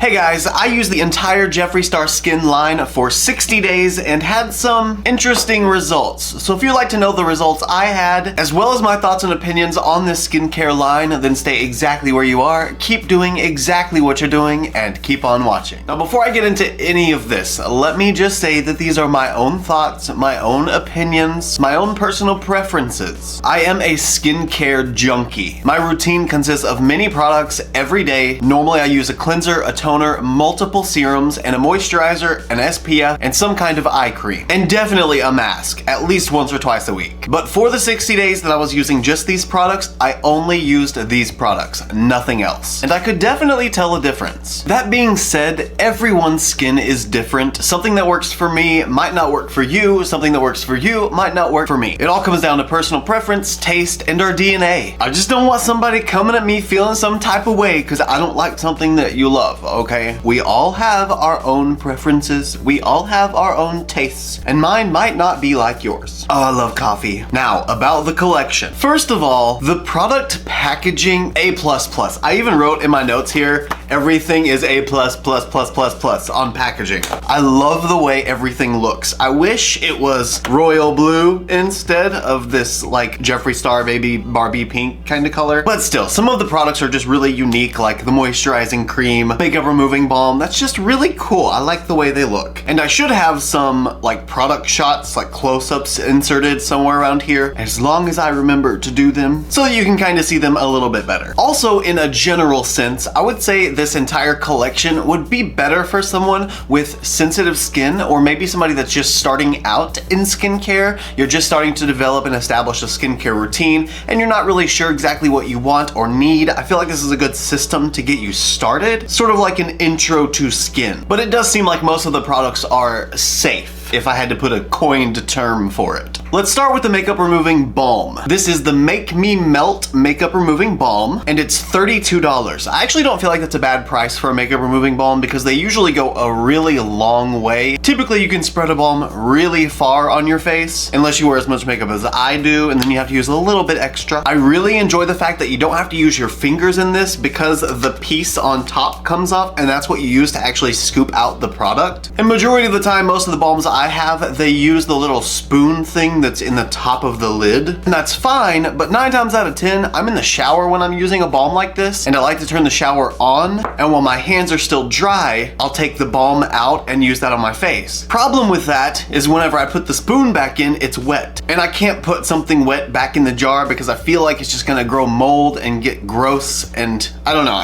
Hey guys, I used the entire Jeffree Star Skin line for 60 days and had some interesting results. So if you'd like to know the results I had, as well as my thoughts and opinions on this skincare line, then stay exactly where you are, keep doing exactly what you're doing, and keep on watching. Now before I get into any of this, let me just say that these are my own thoughts, my own opinions, my own personal preferences. I am a skincare junkie. My routine consists of many products every day. Normally I use a cleanser, a toner, multiple serums, and a moisturizer, an SPF, and some kind of eye cream. And definitely a mask, at least once or twice a week. But for the 60 days that I was using just these products, I only used these products, nothing else. And I could definitely tell a difference. That being said, everyone's skin is different. Something that works for me might not work for you, something that works for you might not work for me. It all comes down to personal preference, taste, and our DNA. I just don't want somebody coming at me feeling some type of way because I don't like something that you love, okay? We all have our own preferences, we all have our own tastes, and mine might not be like yours. Oh, I love coffee. Now, about the collection. First of all, the product packaging, A++. I even wrote in my notes here, everything is A+++++ on packaging. I love the way everything looks. I wish it was royal blue instead of this like Jeffree Star baby Barbie pink kind of color. But still, some of the products are just really unique, like the moisturizing cream, makeup removing balm. That's just really cool. I like the way they look. And I should have some like product shots, like close-ups inserted somewhere around here, as long as I remember to do them, so that you can kind of see them a little bit better. Also, in a general sense, I would say this entire collection would be better for someone with sensitive skin, or maybe somebody that's just starting out in skincare. You're just starting to develop and establish a skincare routine, and you're not really sure exactly what you want or need. I feel like this is a good system to get you started, sort of like an intro to skin. But it does seem like most of the products are safe, if I had to put a coined term for it. Let's start with the makeup removing balm. This is the Make Me Melt makeup removing balm, and it's $32. I actually don't feel like that's a bad price for a makeup removing balm because they usually go a really long way. Typically you can spread a balm really far on your face, unless you wear as much makeup as I do, and then you have to use a little bit extra. I really enjoy the fact that you don't have to use your fingers in this because the piece on top comes off, and that's what you use to actually scoop out the product. And majority of the time, most of the balms I have, they use the little spoon thing that's in the top of the lid, and that's fine, but 9 times out of 10, I'm in the shower when I'm using a balm like this, and I like to turn the shower on, and while my hands are still dry, I'll take the balm out and use that on my face. Problem with that is whenever I put the spoon back in, it's wet, and I can't put something wet back in the jar because I feel like it's just gonna grow mold and get gross, and I don't know,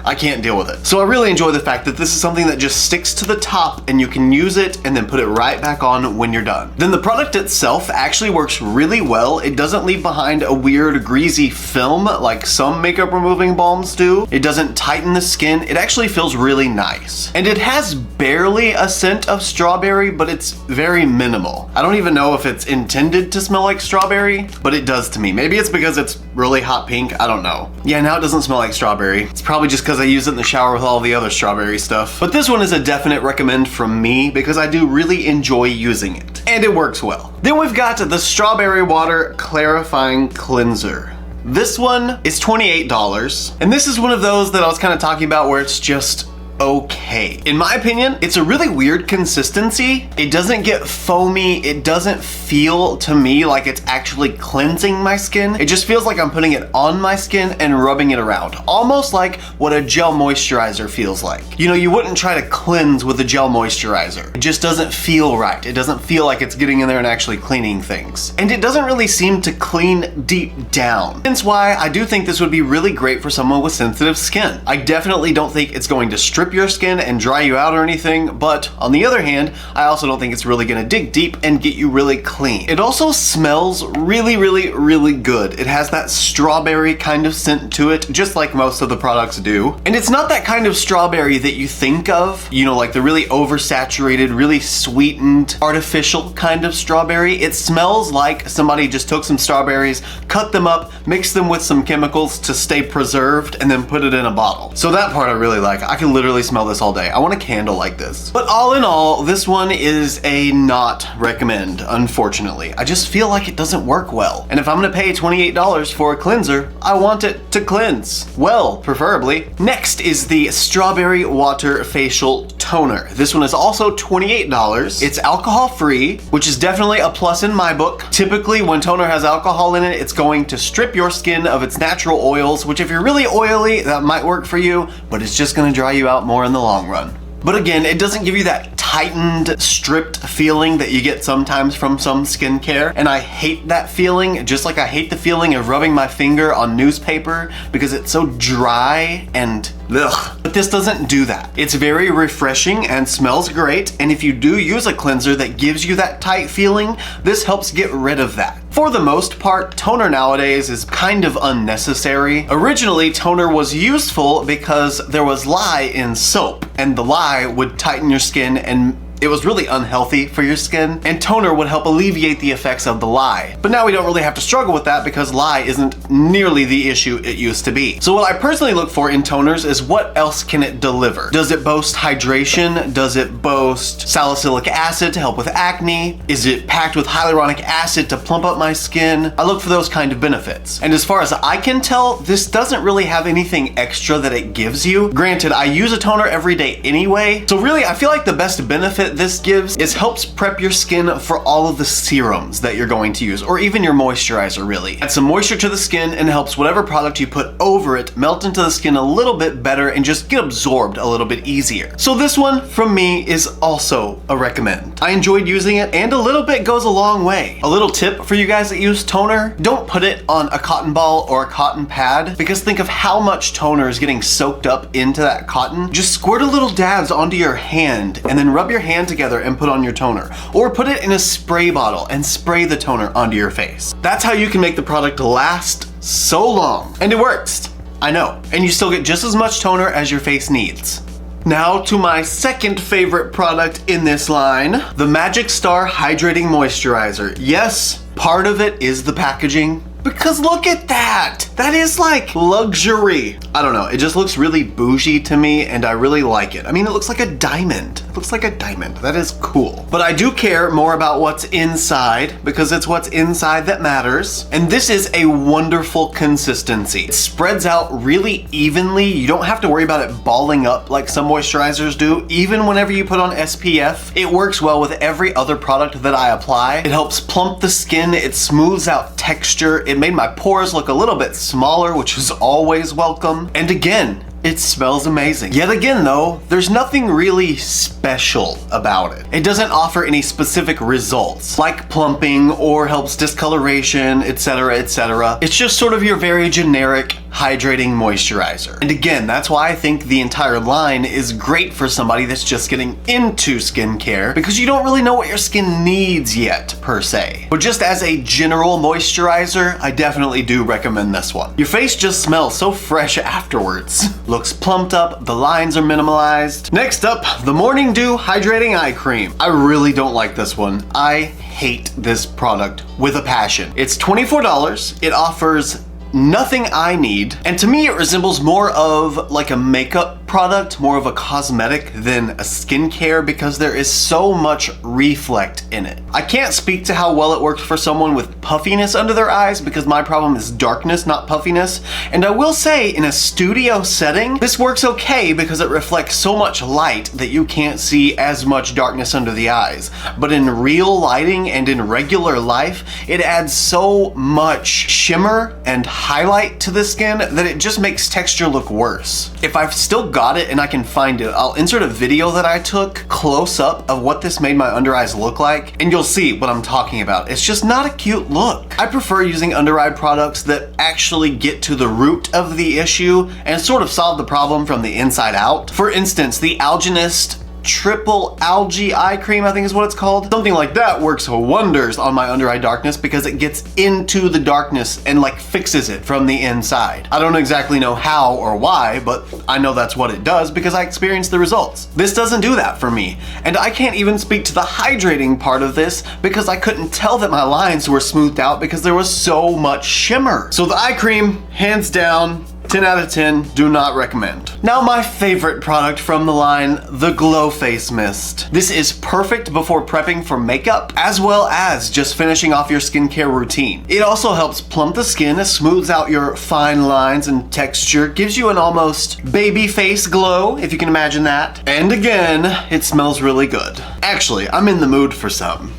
I can't deal with it. So I really enjoy the fact that this is something that just sticks to the top and you can use it and then put it right back on when you're done. Then the product itself actually works really well. It doesn't leave behind a weird greasy film like some makeup removing balms do. It doesn't tighten the skin. It actually feels really nice. And it has barely a scent of strawberry, but it's very minimal. I don't even know if it's intended to smell like strawberry, but it does to me. Maybe it's because it's really hot pink. I don't know. Yeah, now it doesn't smell like strawberry. It's probably just because I use it in the shower with all the other strawberry stuff. But this one is a definite recommend from me because I do really enjoy using it. And it works well. Then we've got the Strawberry Water Clarifying Cleanser. This one is $28. And this is one of those that I was kind of talking about where it's just okay. In my opinion, it's a really weird consistency. It doesn't get foamy. It doesn't feel to me like it's actually cleansing my skin. It just feels like I'm putting it on my skin and rubbing it around. Almost like what a gel moisturizer feels like. You know, you wouldn't try to cleanse with a gel moisturizer. It just doesn't feel right. It doesn't feel like it's getting in there and actually cleaning things. And it doesn't really seem to clean deep down. Hence why I do think this would be really great for someone with sensitive skin. I definitely don't think it's going to strip your skin and dry you out or anything, but on the other hand, I also don't think it's really gonna dig deep and get you really clean. It also smells really, really, really good. It has that strawberry kind of scent to it, just like most of the products do. And it's not that kind of strawberry that you think of, you know, like the really oversaturated, really sweetened, artificial kind of strawberry. It smells like somebody just took some strawberries, cut them up, mixed them with some chemicals to stay preserved, and then put it in a bottle. So that part I really like. I can literally literally smell this all day. I want a candle like this. But all in all, this one is a not recommend, unfortunately. I just feel like it doesn't work well. And if I'm gonna pay $28 for a cleanser, I want it to cleanse. Well, preferably. Next is the Strawberry Water Facial Toner. This one is also $28. It's alcohol-free, which is definitely a plus in my book. Typically, when toner has alcohol in it, it's going to strip your skin of its natural oils, which if you're really oily, that might work for you, but it's just gonna dry you out more in the long run. But again, it doesn't give you that tightened, stripped feeling that you get sometimes from some skincare. And I hate that feeling, just like I hate the feeling of rubbing my finger on newspaper because it's so dry and ugh. But this doesn't do that. It's very refreshing and smells great. And if you do use a cleanser that gives you that tight feeling, this helps get rid of that. For the most part, toner nowadays is kind of unnecessary. Originally, toner was useful because there was lye in soap, and the lye would tighten your skin and it was really unhealthy for your skin, and toner would help alleviate the effects of the lye. But now we don't really have to struggle with that because lye isn't nearly the issue it used to be. So what I personally look for in toners is what else can it deliver? Does it boast hydration? Does it boast salicylic acid to help with acne? Is it packed with hyaluronic acid to plump up my skin? I look for those kind of benefits. And as far as I can tell, this doesn't really have anything extra that it gives you. Granted, I use a toner every day anyway, so really I feel like the best benefit this gives is helps prep your skin for all of the serums that you're going to use, or even your moisturizer really. Add some moisture to the skin and helps whatever product you put over it melt into the skin a little bit better and just get absorbed a little bit easier. So this one from me is also a recommend. I enjoyed using it and a little bit goes a long way. A little tip for you guys that use toner, don't put it on a cotton ball or a cotton pad because think of how much toner is getting soaked up into that cotton. Just squirt a little dabs onto your hand and then rub your hand together and put on your toner, or put it in a spray bottle and spray the toner onto your face. That's how you can make the product last so long. And it works, I know. And you still get just as much toner as your face needs. Now to my second favorite product in this line, the Magic Star Hydrating Moisturizer. Yes, part of it is the packaging. Because look at that! That is like luxury. I don't know, it just looks really bougie to me and I really like it. I mean, it looks like a diamond. It looks like a diamond. That is cool. But I do care more about what's inside because it's what's inside that matters. And this is a wonderful consistency. It spreads out really evenly. You don't have to worry about it balling up like some moisturizers do. Even whenever you put on SPF, it works well with every other product that I apply. It helps plump the skin. It smooths out texture. It made my pores look a little bit smaller, which is always welcome. And again, it smells amazing. Yet again though, there's nothing really special about it. It doesn't offer any specific results, like plumping or helps discoloration, etc., etc. It's just sort of your very generic hydrating moisturizer. And again, that's why I think the entire line is great for somebody that's just getting into skincare because you don't really know what your skin needs yet, per se. But just as a general moisturizer, I definitely do recommend this one. Your face just smells so fresh afterwards. Looks plumped up, the lines are minimalized. Next up, the Morning Dew Hydrating Eye Cream. I really don't like this one. I hate this product with a passion. It's $24. It offers nothing I need, and to me it resembles more of like a makeup product, more of a cosmetic than a skincare because there is so much reflect in it. I can't speak to how well it works for someone with puffiness under their eyes because my problem is darkness, not puffiness. And I will say in a studio setting, this works okay because it reflects so much light that you can't see as much darkness under the eyes. But in real lighting and in regular life, it adds so much shimmer and highlight to the skin that it just makes texture look worse. If I've still got it and I can find it, I'll insert a video that I took close up of what this made my under eyes look like, and you'll see what I'm talking about. It's just not a cute look. I prefer using under eye products that actually get to the root of the issue and sort of solve the problem from the inside out. For instance, the Algenist Triple Algae Eye Cream, I think is what it's called. Something like that works wonders on my under eye darkness because it gets into the darkness and like fixes it from the inside. I don't exactly know how or why, but I know that's what it does because I experienced the results. This doesn't do that for me. And I can't even speak to the hydrating part of this because I couldn't tell that my lines were smoothed out because there was so much shimmer. So the eye cream, hands down, 10 out of 10, do not recommend. Now my favorite product from the line, the Glow Face Mist. This is perfect before prepping for makeup, as well as just finishing off your skincare routine. It also helps plump the skin, smooths out your fine lines and texture, gives you an almost baby face glow, if you can imagine that. And again, it smells really good. Actually, I'm in the mood for some.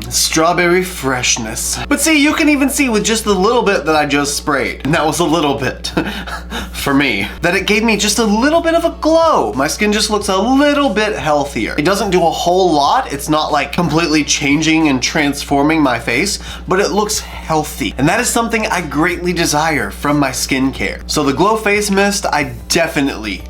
Strawberry freshness. But see, you can even see with just the little bit that I just sprayed, and that was a little bit, for me, that it gave me just a little bit of a glow. My skin just looks a little bit healthier. It doesn't do a whole lot. It's not like completely changing and transforming my face, but it looks healthy. And that is something I greatly desire from my skincare. So the Glow Face Mist, I definitely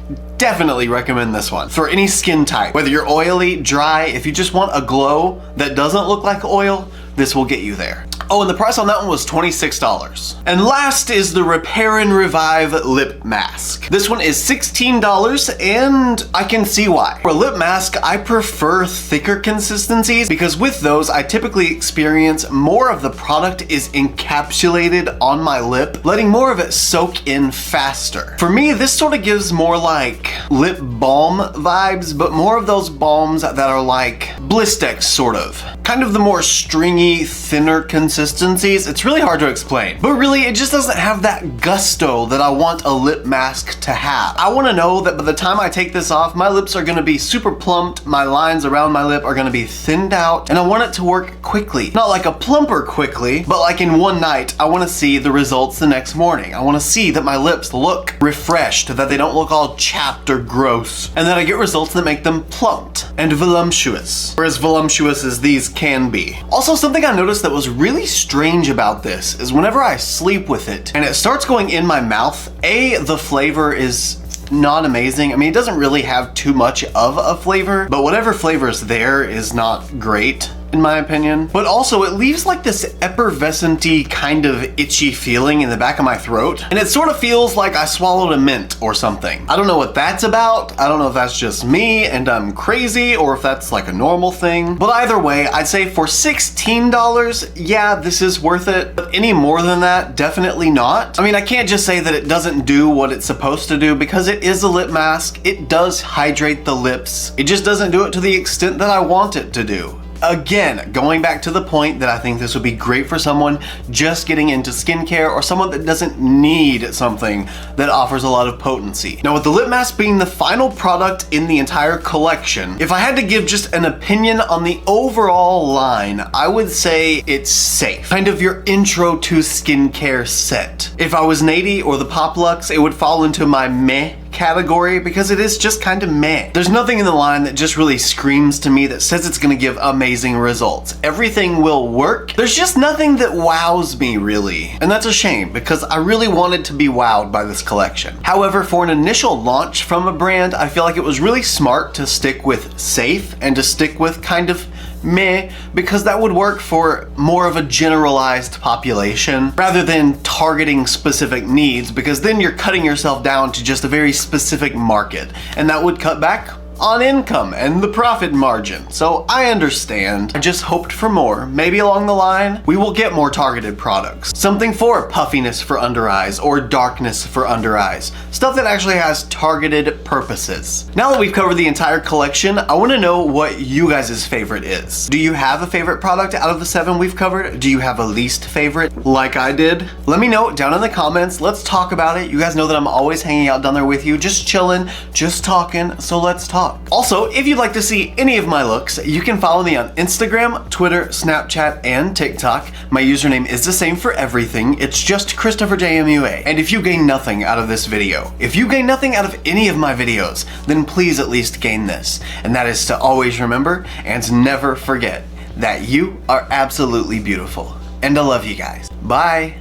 recommend this one for any skin type. Whether you're oily, dry, if you just want a glow that doesn't look like oil, this will get you there. Oh, and the price on that one was $26. And last is the Repair and Revive Lip Mask. This one is $16, and I can see why. For a lip mask, I prefer thicker consistencies because with those, I typically experience more of the product is encapsulated on my lip, letting more of it soak in faster. For me, this sort of gives more like lip balm vibes, but more of those balms that are like Blistex sort of. Kind of the more stringy, thinner consistencies. It's really hard to explain, but really it just doesn't have that gusto that I want a lip mask to have. I want to know that by the time I take this off, my lips are going to be super plumped, my lines around my lip are going to be thinned out, and I want it to work quickly. Not like a plumper quickly, but like in one night, I want to see the results the next morning. I want to see that my lips look refreshed, that they don't look all chapped or gross, and that I get results that make them plumped and voluptuous, or as voluptuous as these can be. Also, something I noticed that was really strange about this is whenever I sleep with it and it starts going in my mouth, the flavor is not amazing. I mean, it doesn't really have too much of a flavor, but whatever flavor is there is not great, in my opinion. But also, it leaves like this effervescent-y kind of itchy feeling in the back of my throat, and it sort of feels like I swallowed a mint or something. I don't know what that's about. I don't know if that's just me and I'm crazy, or if that's like a normal thing. But either way, I'd say for $16, yeah, this is worth it. But any more than that, definitely not. I mean, I can't just say that it doesn't do what it's supposed to do because it is a lip mask. It does hydrate the lips. It just doesn't do it to the extent that I want it to do. Again, going back to the point that I think this would be great for someone just getting into skincare or someone that doesn't need something that offers a lot of potency. Now, with the lip mask being the final product in the entire collection, if I had to give just an opinion on the overall line, I would say it's safe. Kind of your intro to skincare set. If I was Nady or the Pop Lux, it would fall into my meh category because it is just kind of meh. There's nothing in the line that just really screams to me that says it's gonna give amazing results. Everything will work. There's just nothing that wows me really. And that's a shame because I really wanted to be wowed by this collection. However, for an initial launch from a brand, I feel like it was really smart to stick with safe and to stick with kind of meh, because that would work for more of a generalized population rather than targeting specific needs, because then you're cutting yourself down to just a very specific market, and that would cut back on income and the profit margin. So I understand. I just hoped for more. Maybe along the line, we will get more targeted products. Something for puffiness for under eyes or darkness for under eyes. Stuff that actually has targeted purposes. Now that we've covered the entire collection, I want to know what you guys' favorite is. Do you have a favorite product out of the 7 we've covered? Do you have a least favorite like I did? Let me know down in the comments. Let's talk about it. You guys know that I'm always hanging out down there with you, just chilling, just talking, so let's talk. Also, if you'd like to see any of my looks, you can follow me on Instagram, Twitter, Snapchat, and TikTok. My username is the same for everything. It's just ChristopherJMUA. And if you gain nothing out of this video, if you gain nothing out of any of my videos, then please at least gain this. And that is to always remember and never forget that you are absolutely beautiful. And I love you guys. Bye.